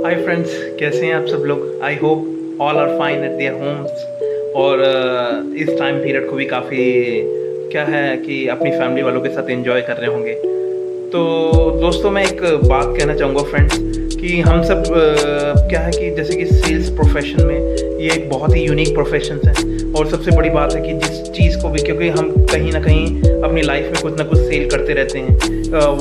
Hi friends, कैसे हैं आप सब लोग। I hope all are fine at their homes. और इस टाइम पीरियड को भी काफ़ी क्या है कि अपनी फैमिली वालों के साथ एंजॉय कर रहे होंगे। तो दोस्तों, मैं एक बात कहना चाहूँगा फ्रेंड्स कि हम सब क्या है कि जैसे कि सेल्स प्रोफेशन में ये एक बहुत ही यूनिक प्रोफेशन है। और सबसे बड़ी बात है कि जिस चीज़ को भी, क्योंकि हम कहीं ना कहीं अपनी लाइफ में कुछ ना कुछ सेल करते रहते हैं,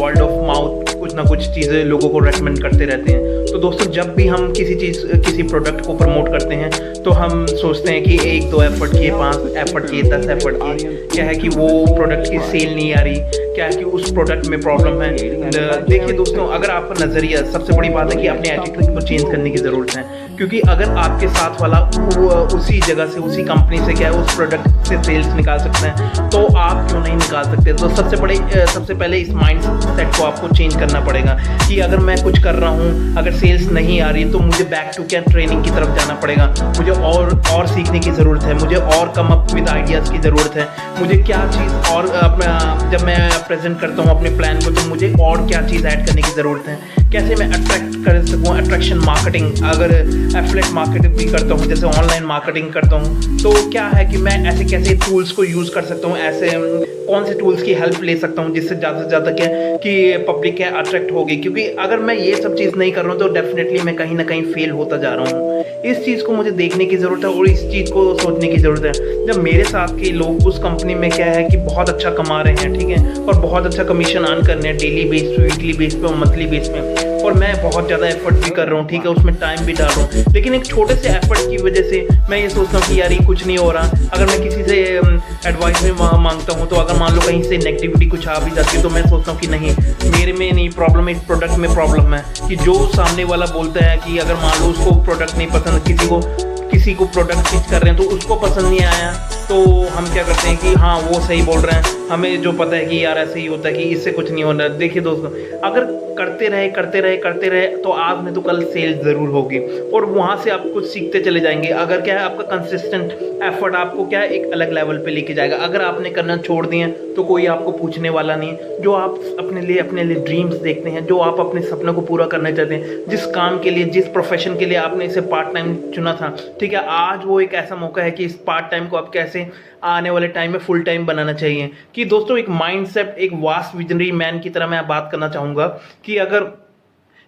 वर्ड ऑफ माउथ कुछ ना कुछ चीज़ें लोगों को रेकमेंड करते रहते हैं। तो दोस्तों, जब भी हम किसी प्रोडक्ट को प्रमोट करते हैं तो हम सोचते हैं कि 1-2 एफर्ट किए, 5 एफर्ट किए, 10 एफर्ट किए, क्या है कि वो प्रोडक्ट की सेल नहीं आ रही, क्या है कि उस प्रोडक्ट में प्रॉब्लम है। देखिए दोस्तों, अगर आपका नज़रिया, सबसे बड़ी बात है कि अपने एटीट्यूड को चेंज करने की ज़रूरत है। क्योंकि अगर आपके साथ वाला उसी जगह से, उसी कंपनी से क्या है उस प्रोडक्ट से सेल्स निकाल सकते हैं, तो आप क्यों नहीं निकाल सकते। तो सबसे पहले इस माइंड सेट को आपको चेंज करना पड़ेगा कि अगर मैं कुछ कर रहा हूँ, अगर सेल्स नहीं आ रही, तो मुझे बैक टू क्या ट्रेनिंग की तरफ जाना पड़ेगा। मुझे और सीखने की ज़रूरत है, मुझे और कम अप विद आइडियाज़ की ज़रूरत है। मुझे क्या चीज़ और जब मैं प्रेजेंट करता हूँ अपने प्लान को, तो मुझे और क्या चीज़ ऐड करने की ज़रूरत है। कैसे मैं अट्रैक्ट कर सकूँ, अट्रैक्शन मार्केटिंग, अगर एफिलिएट मार्केटिंग भी करता हूँ, जैसे ऑनलाइन मार्केटिंग करता हूँ, तो क्या है कि मैं ऐसे कैसे टूल्स को यूज़ कर सकता हूँ, ऐसे कौन से टूल्स की हेल्प ले सकता हूँ जिससे ज़्यादा से ज़्यादा क्या कि पब्लिक क्या अट्रैक्ट होगी। क्योंकि अगर मैं ये सब चीज़ नहीं कर रहा हूँ तो डेफिनेटली मैं कहीं ना कहीं फेल होता जा रहा हूँ। इस चीज़ को मुझे देखने की ज़रूरत है और इस चीज़ को सोचने की ज़रूरत है। जब मेरे साथ के लोग उस कंपनी में क्या है कि बहुत अच्छा कमा रहे हैं, ठीक है, और बहुत अच्छा कमीशन अर्न कर रहे हैं डेली बेस पे, वीकली बेस पे और मंथली बेस पे, और मैं बहुत ज़्यादा एफर्ट भी कर रहा हूँ, ठीक है, उसमें टाइम भी डाल रहा हूँ, लेकिन एक छोटे से एफर्ट की वजह से मैं ये सोचता हूँ कि यार ये कुछ नहीं हो रहा। अगर मैं किसी से एडवाइस भी मांगता हूँ, तो अगर मान लो कहीं से नेगेटिविटी कुछ आ भी जाती है, तो मैं सोचता हूँ कि नहीं, मेरे में नहीं प्रॉब्लम है, इस प्रोडक्ट में प्रॉब्लम है। कि जो सामने वाला बोलता है कि अगर मान लो उसको प्रोडक्ट नहीं पसंद, किसी को प्रोडक्ट पिच कर रहे हैं तो उसको पसंद नहीं आया, तो हम क्या करते हैं कि हाँ वो सही बोल रहे हैं, हमें जो पता है कि यार ऐसे ही होता है कि इससे कुछ नहीं होना। देखिए दोस्तों, अगर करते रहे तो आज में तो कल सेल ज़रूर होगी और वहाँ से आप कुछ सीखते चले जाएंगे। अगर क्या है आपका कंसिस्टेंट एफर्ट आपको क्या है एक अलग लेवल पे लेके जाएगा। अगर आपने करना छोड़ दिए तो कोई आपको पूछने वाला नहीं। जो आप अपने लिए ड्रीम्स देखते हैं, जो आप अपने सपनों को पूरा करना चाहते हैं, जिस काम के लिए, जिस प्रोफेशन के लिए आपने इसे पार्ट टाइम चुना था, ठीक है, आज वो एक ऐसा मौका है कि इस पार्ट टाइम को आप कैसे आने वाले टाइम में फुल टाइम बनाना चाहिए। कि दोस्तों, एक माइंडसेट, एक वास्ट विजनरी मैन की तरह मैं बात करना चाहूँगा कि अगर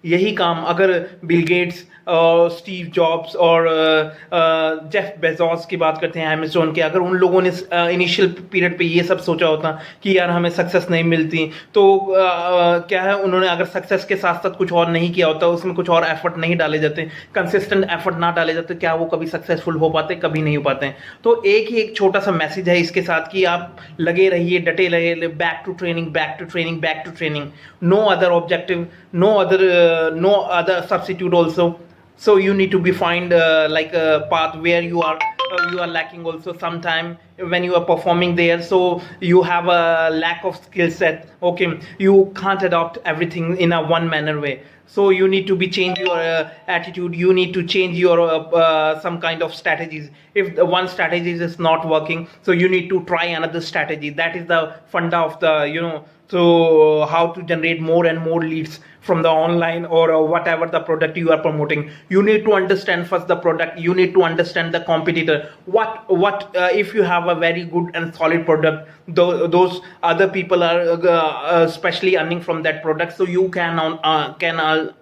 यही काम अगर बिल गेट्स और स्टीव जॉब्स और जेफ बेजोस की बात करते हैं, अमेज़न के, अगर उन लोगों ने इनिशियल पीरियड पे ये सब सोचा होता कि यार हमें सक्सेस नहीं मिलती, तो क्या है, उन्होंने अगर सक्सेस के साथ साथ कुछ और नहीं किया होता, उसमें कुछ और एफर्ट नहीं डाले जाते, कंसिस्टेंट एफर्ट ना डाले जाते, क्या वो कभी सक्सेसफुल हो पाते? कभी नहीं हो पाते हैं। तो एक छोटा सा मैसेज है इसके साथ कि आप लगे रहिए, डटे रहिए, back to training, back to training, back to training, no other objective, no other substitute also. So you need to be find like a path where you are lacking also sometime when you are performing there, so you have a lack of skill set. Okay, you can't adopt everything in a one manner way, so you need to be change your attitude. You need to change your some kind of strategies. If the one strategy is not working, so you need to try another strategy. That is the funda of the, so how to generate more and more leads from the online or whatever the product you are promoting. You need to understand first the product. You need to understand the competitor. What if you have a very good and solid product, those other people are especially earning from that product, so you can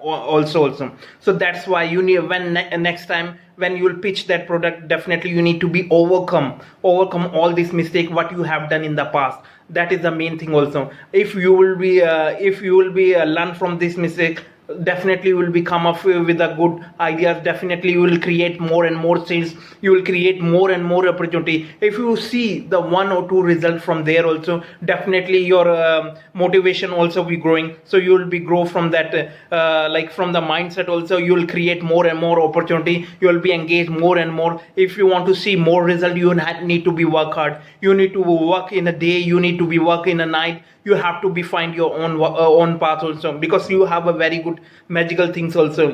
also. So that's why you need, when next time when you will pitch that product, definitely you need to be overcome all this mistake what you have done in the past. That is the main thing also. If you will be learn from this mistake, definitely you will become up with a good ideas. Definitely you will create more and more sales. You will create more and more opportunity. If you see the 1 or 2 result from there also, definitely your motivation also be growing. So you will be grow from that, like from the mindset also. You will create more and more opportunity. You will be engaged more and more. If you want to see more result, you need to be work hard. You need to work in a day. You need to be work in a night. You have to be find your own path also, because you have a very good magical things also.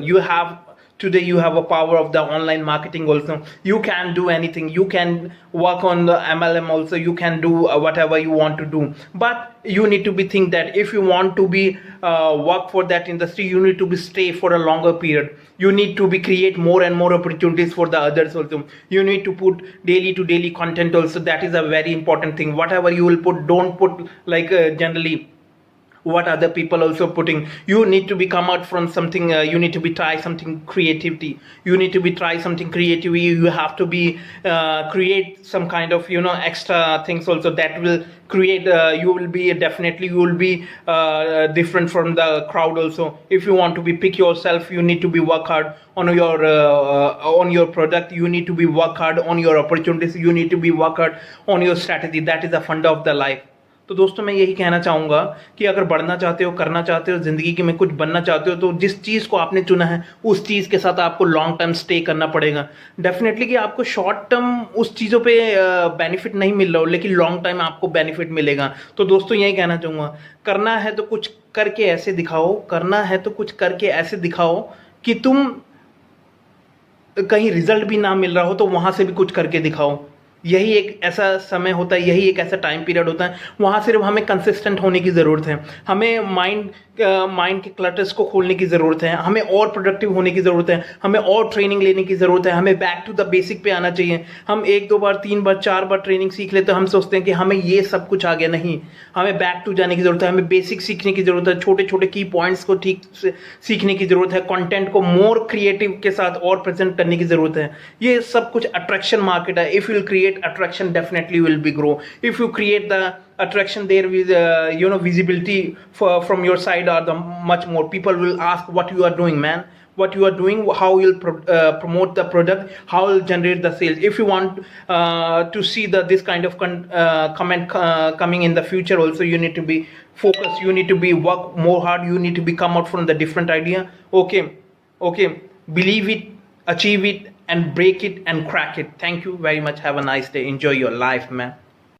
Today you have a power of the online marketing also. You can do anything. You can work on the MLM also. You can do whatever you want to do, but you need to be think that if you want to be work for that industry, you need to be stay for a longer period. You need to be create more and more opportunities for the others also. You need to put daily to daily content also. That is a very important thing. Whatever you will put, don't put like generally what other people also putting. You need to be come out from something. You need to be try something creativity. You need to be try something creativity. You have to be create some kind of extra things also that will create. You will be definitely you will be different from the crowd also. If you want to be pick yourself, you need to be work hard on your product. You need to be work hard on your opportunities. You need to be work hard on your strategy. That is the fund of the life. तो दोस्तों मैं यही कहना चाहूँगा कि अगर बढ़ना चाहते हो, करना चाहते हो, ज़िंदगी की में कुछ बनना चाहते हो, तो जिस चीज़ को आपने चुना है उस चीज़ के साथ आपको लॉन्ग टर्म स्टे करना पड़ेगा। डेफिनेटली कि आपको शॉर्ट टर्म उस चीज़ों पे बेनिफिट नहीं मिल रहा हो, लेकिन लॉन्ग टाइम आपको बेनिफिट मिलेगा। तो दोस्तों यही कहना चाहूँगा, करना है तो कुछ करके ऐसे दिखाओ, करना है तो कुछ करके ऐसे दिखाओ कि तुम कहीं रिजल्ट भी ना मिल रहा हो तो वहाँ से भी कुछ करके दिखाओ। यही एक ऐसा समय होता है, यही एक ऐसा टाइम पीरियड होता है, वहाँ सिर्फ हमें कंसिस्टेंट होने की ज़रूरत है। हमें माइंड के क्लटर्स को खोलने की ज़रूरत है, हमें और प्रोडक्टिव होने की ज़रूरत है, हमें और ट्रेनिंग लेने की ज़रूरत है, हमें बैक टू द बेसिक पे आना चाहिए। हम 1 2 बार 3 बार 4 बार ट्रेनिंग सीख लेते हैं, हम सोचते हैं कि हमें ये सब कुछ आ गया। नहीं, हमें बैक टू जाने की ज़रूरत है, हमें बेसिक सीखने की ज़रूरत है, छोटे छोटे की पॉइंट्स को ठीक से सीखने की ज़रूरत है, कंटेंट को मोर क्रिएटिव के साथ और प्रेजेंट करने की ज़रूरत है। ये सब कुछ अट्रैक्शन मार्केट है। If you will create attraction, definitely will be grow. If you create the attraction, there with visibility from your side are the much more. People will ask what you are doing, man, what you are doing, how you'll promote the product, how you'll generate the sales. If you want to see this kind of comment coming in the future also, you need to be focused, you need to be work more hard, you need to be come out from the different idea. Okay, believe it, achieve it, and break it and crack it. Thank you very much. Have a nice day. Enjoy your life, man.